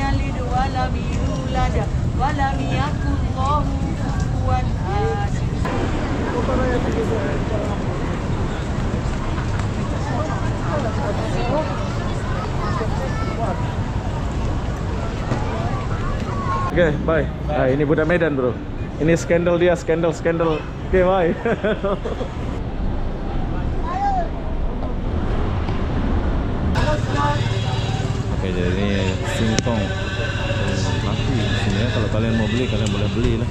yalid wa lam yulad wa lam yakul lahu kufuwan ahad. Oke, bye. Nah, ini budak Medan, bro. Ini skandal dia, skandal. Oke, bye. Oke, jadi ini singkong mati di sini ya. Kalau kalian mau beli, kalian boleh beli lah.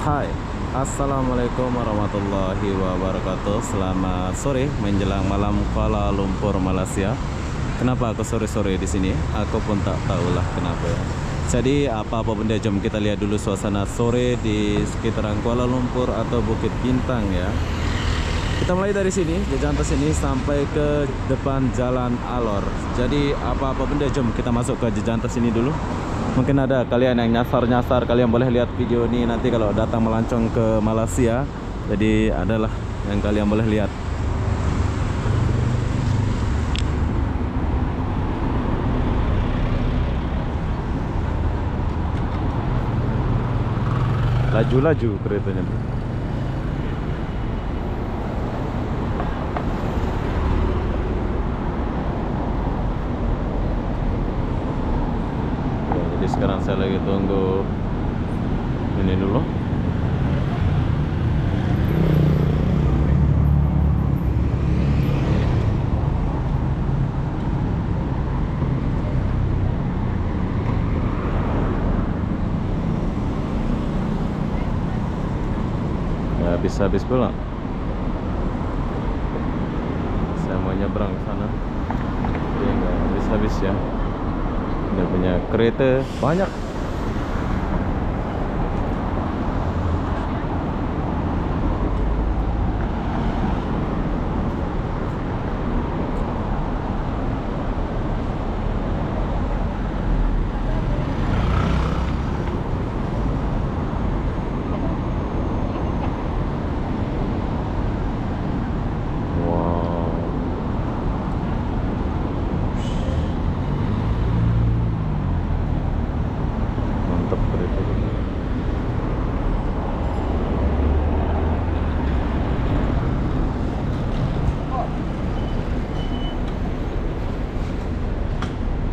Hai, assalamualaikum warahmatullahi wabarakatuh. Selamat sore menjelang malam Kuala Lumpur, Malaysia. Kenapa aku sore-sore di sini? Aku pun tak tahulah kenapa ya. Jadi apa-apa benda, jom kita lihat dulu suasana sore di sekitaran Kuala Lumpur atau Bukit Bintang ya. Kita mulai dari sini, Jejantas ini sampai ke depan Jalan Alor. Jadi apa-apa benda, jom kita masuk ke Jejantas ini dulu. Mungkin ada kalian yang nyasar-nyasar, kalian boleh lihat video ini nanti kalau datang melancong ke Malaysia. Jadi adalah yang kalian boleh lihat. Laju-laju keretanya. Sekarang saya lagi tunggu ini dulu. Ya, habis pula. Saya mau nyebrang ke sana. Tapi nggak habis ya. Dia punya kereta banyak.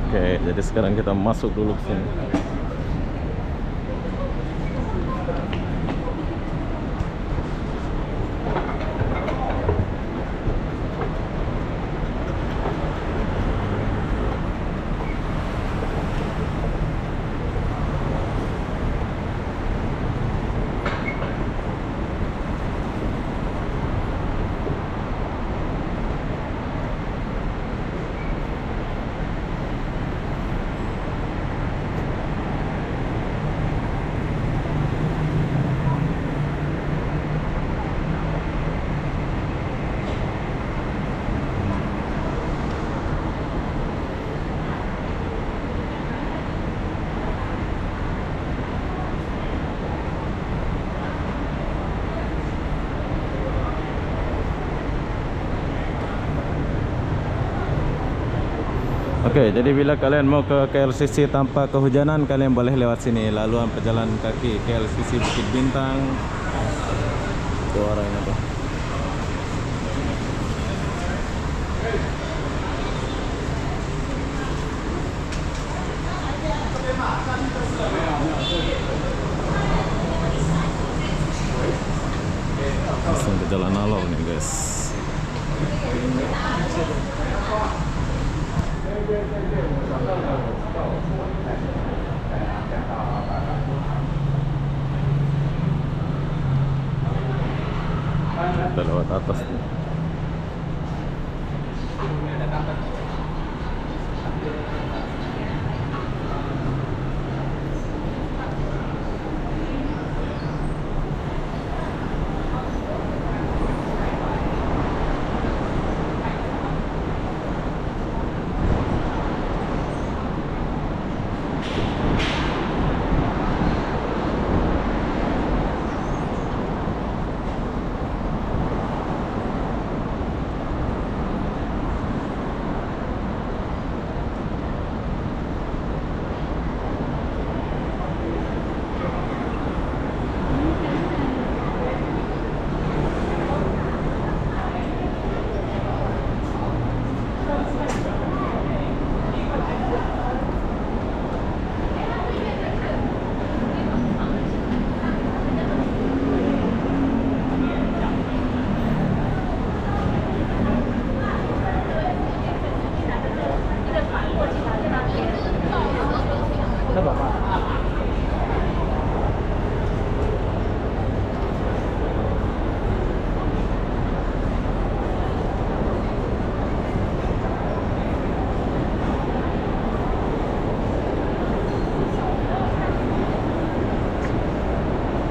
Oke, jadi sekarang kita masuk dulu ke sini. Oke, jadi bila kalian mau ke KLCC tanpa kehujanan, kalian boleh lewat sini. Laluan pejalan kaki KLCC Bukit Bintang. Itu arahnya tuh. Langsung ke Jalan Alor nih guys. Kita lewat atas nih.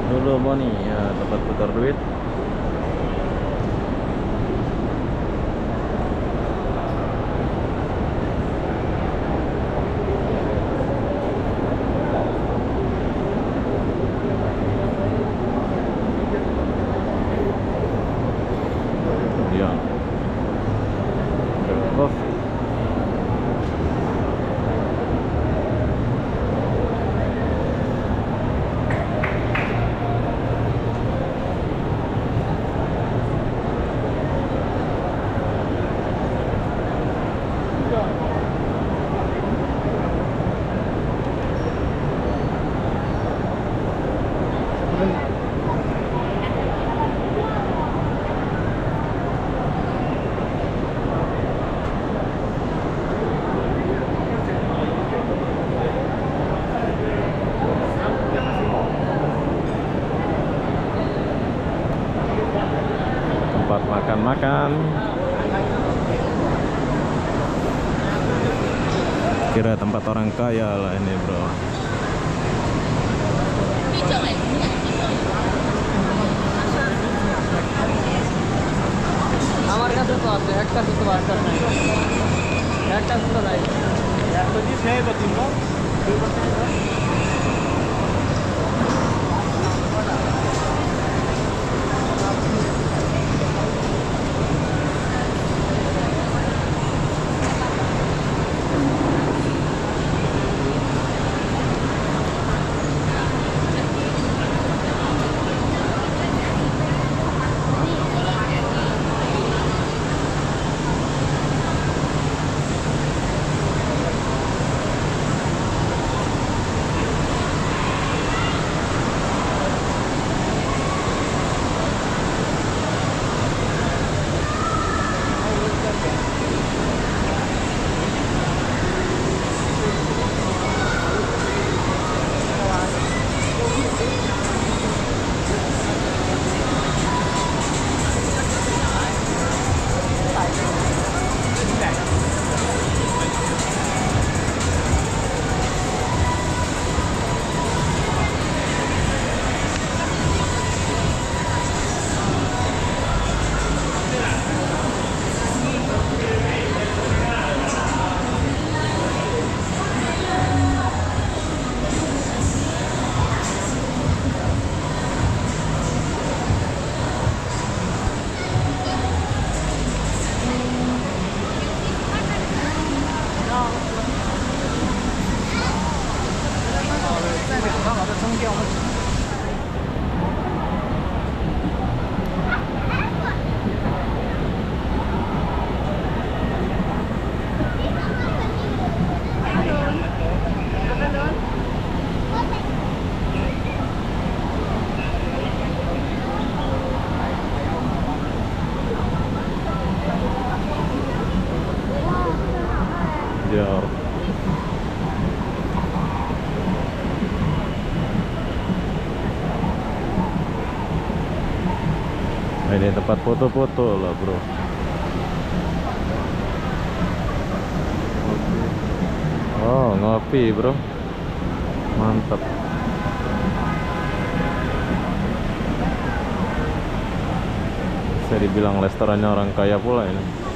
Dulu Boni ya, tempat putar duit. Ya. Coffee. Tempat makan-makan. Kira tempat orang kaya lah ini, bro. আমার কাছে তো আছে একটা শুধু বার্তার নাই একটা শুধু নাই একটা দিয়ে খেয়ে পাচ্ছি না Ini tempat foto-foto lah bro. Oh ngopi bro, mantap. Bisa dibilang restorannya orang kaya pula ini.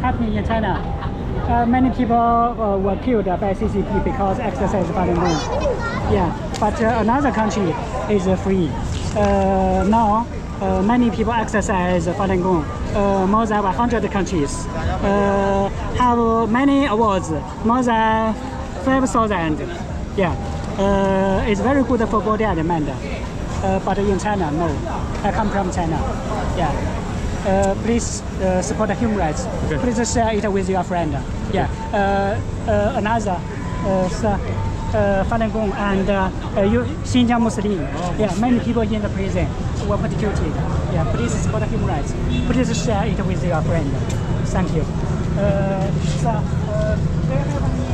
happening in China. Many people were killed by CCP because exercise Falun Gong. Yeah, but another country is free. Now, many people exercise Falun Gong. More than 100 countries have many awards, more than 5,000. Yeah, it's very good for body and mind. But in China, no. I come from China. Yeah. Please support human rights. Okay. Please share it with your friend. Yeah. Another Falun Gong and Xinjiang Muslim. Yeah. Many people in the prison were persecuted. Yeah. Please support human rights. Please share it with your friend. Thank you. Do you have any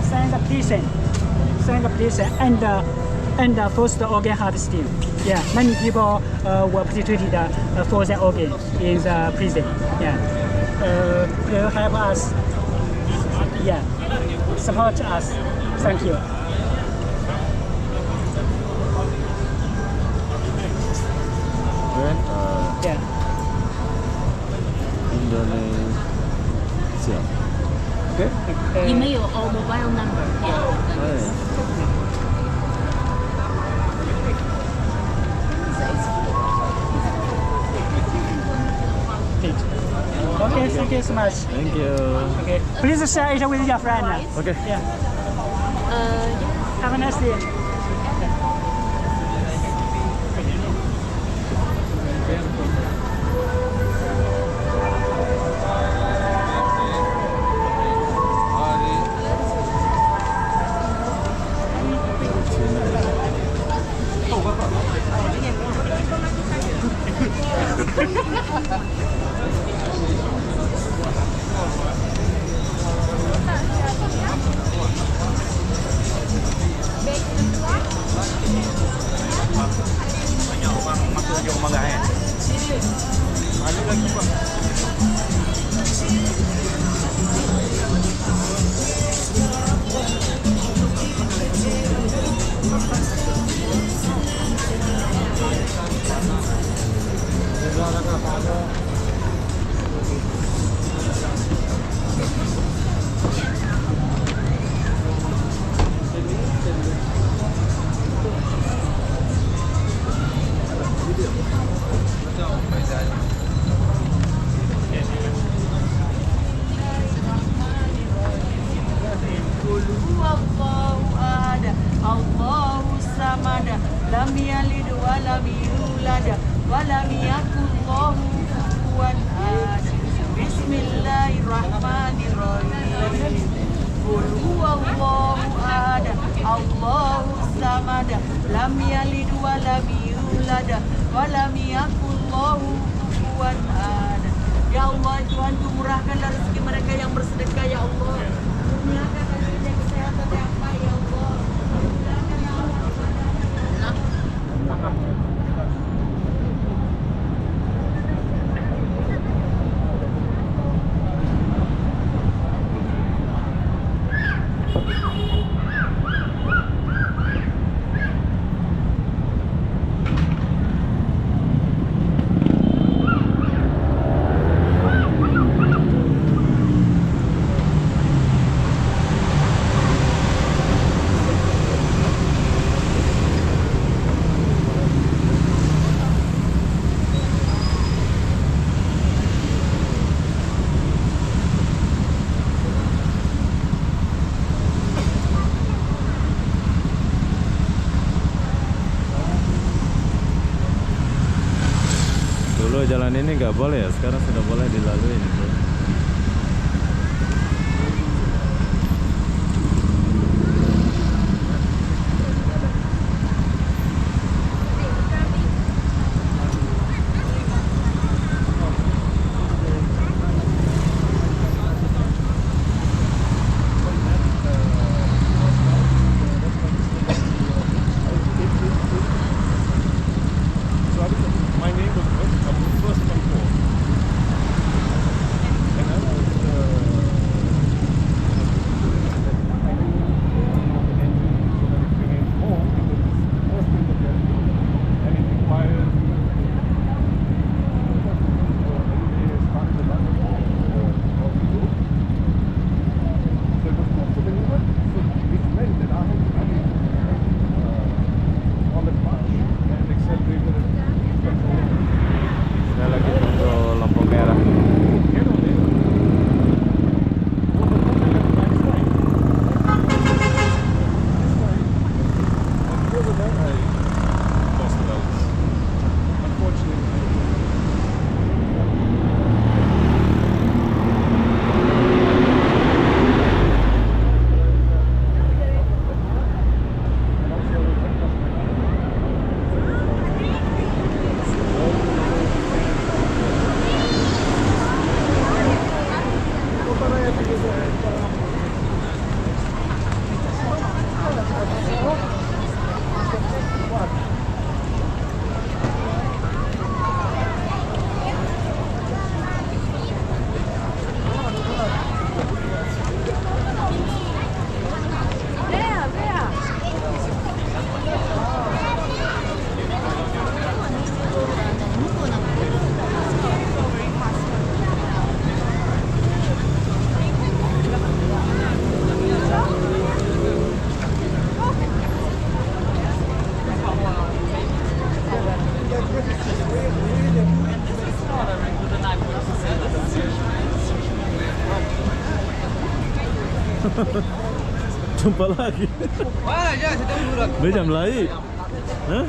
sign the petition and first organ harvesting? Yeah, many people were persecuted for their organ in the prison. Yeah, help us. Yeah, support us. Thank you. Then Yeah. Indonesia. Okay. Email or mobile number. Yeah. Okay, thank you so much. Thank you. Okay, please share it with your friend. Okay. Yeah. Yeah. Have a nice day. lam yalid wa lam yulad wa lam yakul lahu kufuwan ahad. Bismillahirrahmanirrahim. Qul huwallahu ahad, Allahus samad, lam yalid wa lam yulad wa lam yakul lahu kufuwan ahad. Ya Allah, Tuhan, murahkanlah rezeki mereka yang bersedekah, ya Allah. Murahkan rezekinya kesehatan yang baik, ya Allah. Murahkan ya Allah. Dulu jalan ini nggak boleh ya, sekarang sudah boleh dilalui. My name was first and foremost. Jumpa lagi. Mana aja sudah murah. Dia mulai. Hah?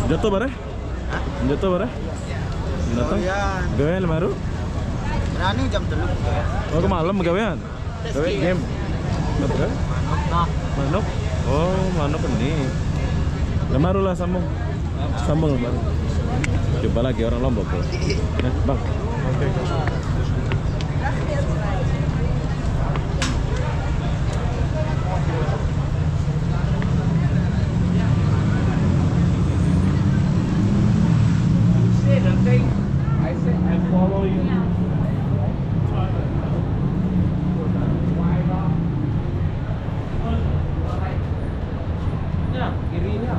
Jatuh bare? Jatuh bare? Datang? Gawean baru? Berani jam 3. Oh, ke malam gawean? Gawean game. Apa kan? Manuk. Oh, manuk ini. Baru lah sambung. Sambung baru. Jumpa lagi orang Lombok. Nah, Bang. I said I follow you. Kirinya.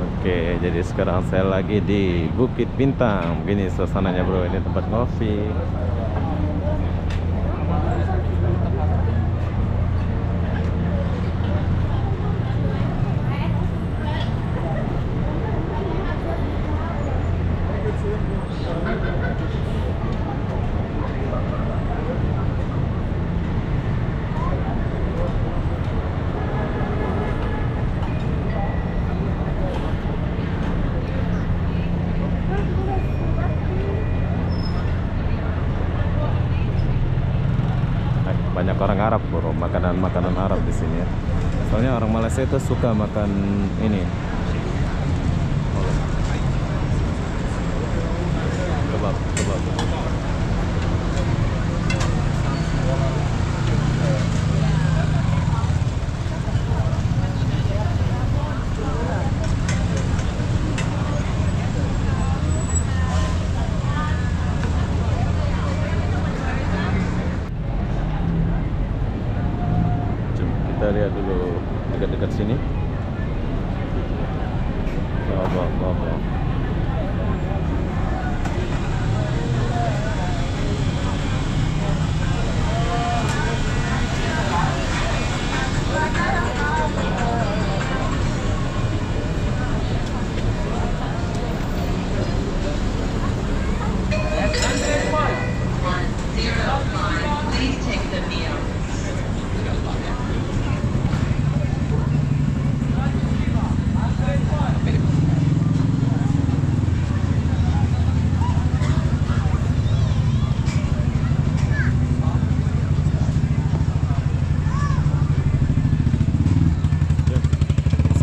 Oke, jadi sekarang saya lagi di Bukit Bintang. Begini suasananya bro, ini tempat ngopi. Banyak orang Arab bro, makanan Arab di sini ya. Soalnya orang Malaysia itu suka makan ini. Kebab. Kita lihat dulu dekat-dekat sini. Bawa.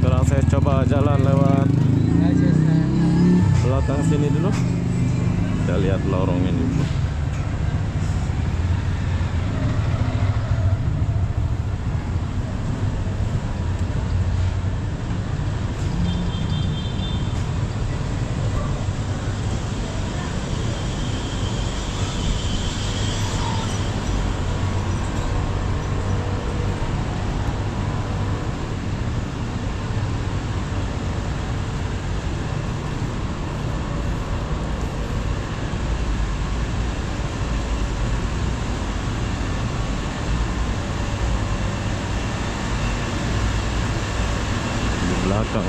Sekarang saya coba jalan lewat belakang sini dulu. Kita lihat lorong ini dulu. Belakang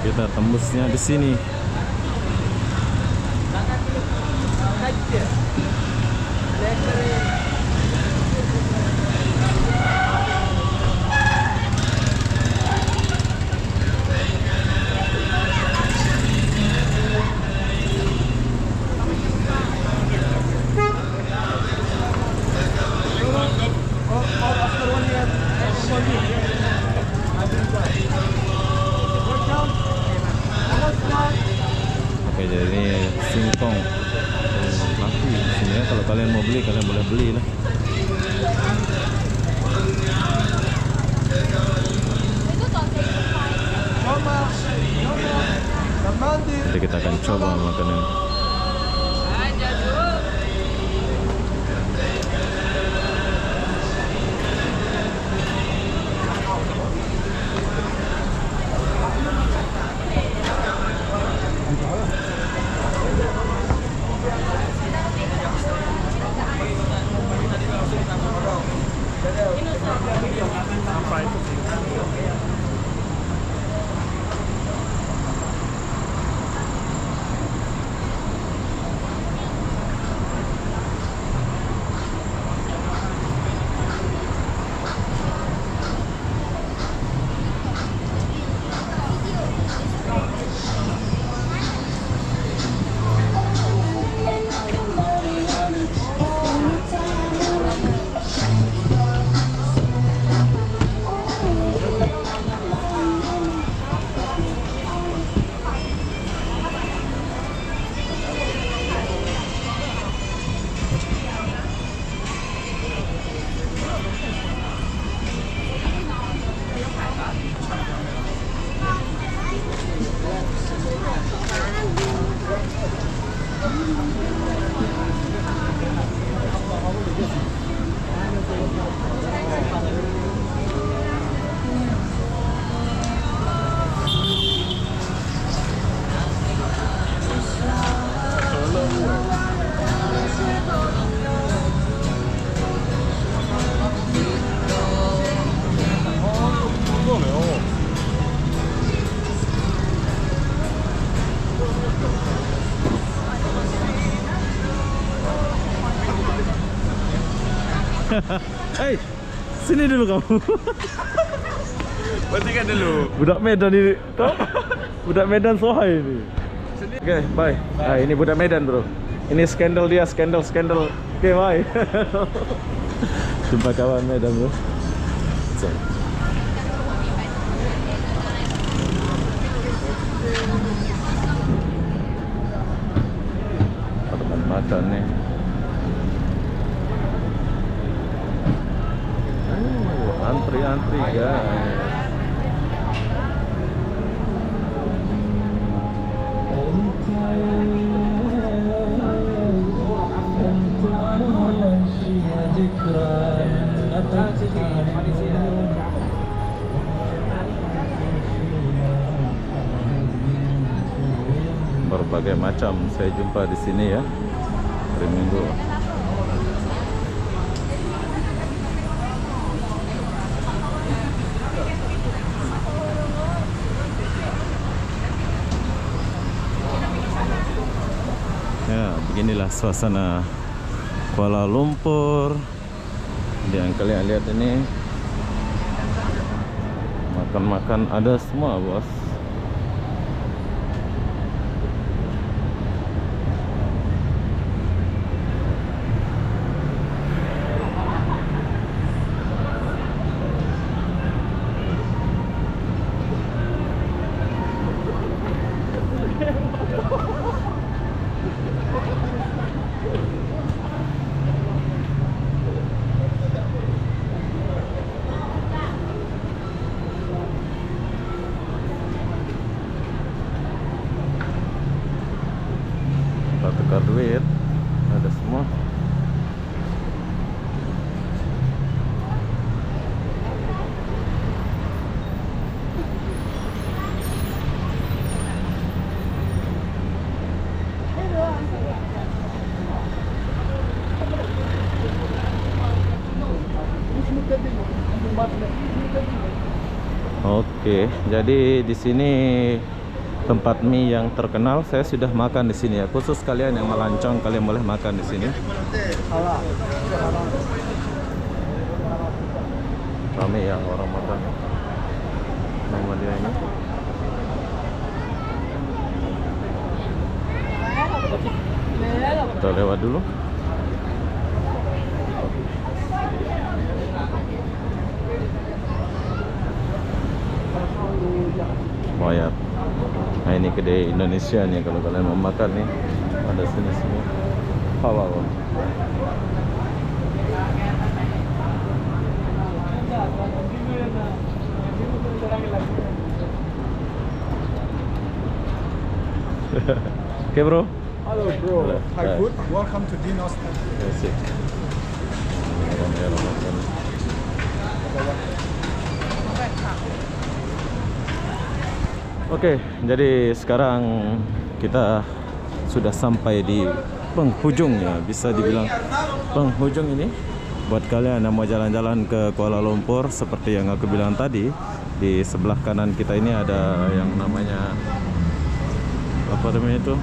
kita tembusnya di sini. Oke, jadi ini singkong mati di sini ya. Kalau kalian mau beli, kalian boleh beli lah. Jadi kita akan coba makan ini. Hei, sini dulu kamu. Berhentikan dulu. Budak Medan ini, toh? Budak Medan Sohai ini. Oke, bye. Nah, ini budak Medan, bro. Ini skandal dia, skandal. Oke, bye. Jumpa kawan Medan, bro. So. Teman makan nih. Antri guys. Berbagai macam saya jumpa di sini ya, hari Minggu. Ya, beginilah suasana Kuala Lumpur. Yang kalian lihat ini, makan-makan ada semua, bos. Tukar duit ada semua. Oke, jadi di sini tempat mie yang terkenal. Saya sudah makan di sini ya. Khusus kalian yang melancong, kalian boleh makan di sini. Ramai yang orang makan. Nama dia ini. Kita lewat dulu. Oh ya. Nah, ini kedai Indonesia nih, kalau kalian mau makan nih ada sini semua halal. Oke, bro. Halo bro, Thai food. Welcome to Dinos. Asik. Oke, jadi sekarang kita sudah sampai di penghujung ya, bisa dibilang penghujung ini. Buat kalian yang mau jalan-jalan ke Kuala Lumpur, seperti yang aku bilang tadi, di sebelah kanan kita ini ada yang namanya apa namanya itu,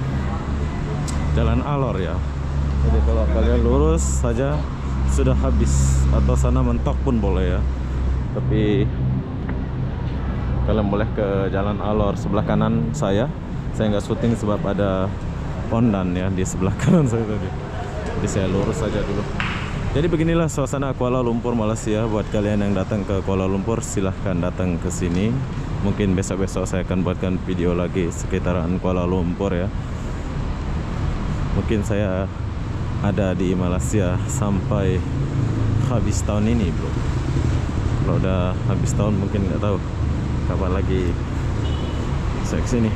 Jalan Alor ya. Jadi kalau kalian lurus saja sudah habis, atau sana mentok pun boleh ya. Tapi kalian boleh ke Jalan Alor sebelah kanan saya. Saya nggak syuting sebab ada pondan ya di sebelah kanan saya tadi. Jadi saya lurus saja dulu. Jadi beginilah suasana Kuala Lumpur, Malaysia. Buat kalian yang datang ke Kuala Lumpur, silahkan datang ke sini. Mungkin besok-besok saya akan buatkan video lagi sekitaran Kuala Lumpur ya. Mungkin saya ada di Malaysia sampai habis tahun ini bro. Kalau udah habis tahun mungkin nggak tahu kapan lagi saya kesini.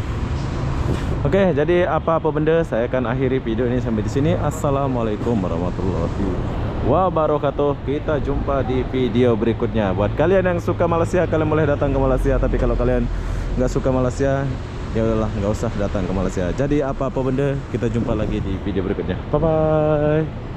Oke, jadi apa benda saya akan akhiri video ini sampai di sini. Assalamualaikum warahmatullahi wabarakatuh. Kita jumpa di video berikutnya. Buat kalian yang suka Malaysia, kalian boleh datang ke Malaysia. Tapi kalau kalian nggak suka Malaysia, ya udahlah, nggak usah datang ke Malaysia. Jadi apa benda, kita jumpa lagi di video berikutnya. Bye bye.